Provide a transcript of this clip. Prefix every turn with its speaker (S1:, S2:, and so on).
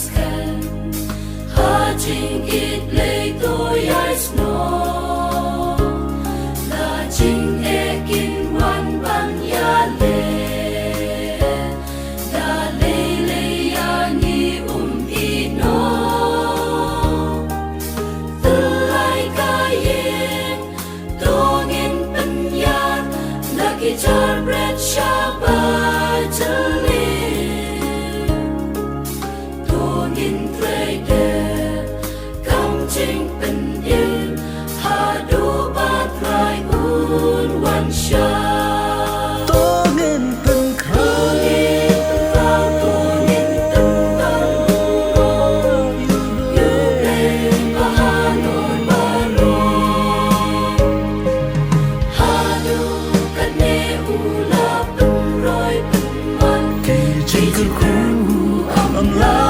S1: scan ha ching it lay tôi ai snow la ching ekin wan ban ya le da le ya ni i no từ lai ca ye to ngin ban ya la ki char bread shaba chale to ngin trade kam ching ban yen ha do ba trai un wan sha
S2: to ngin pen khai
S1: to ngin tan tan you play ba non ba ro ha do kan ne u la pen roi pen man
S2: kỳ trên cơn khu
S1: âm la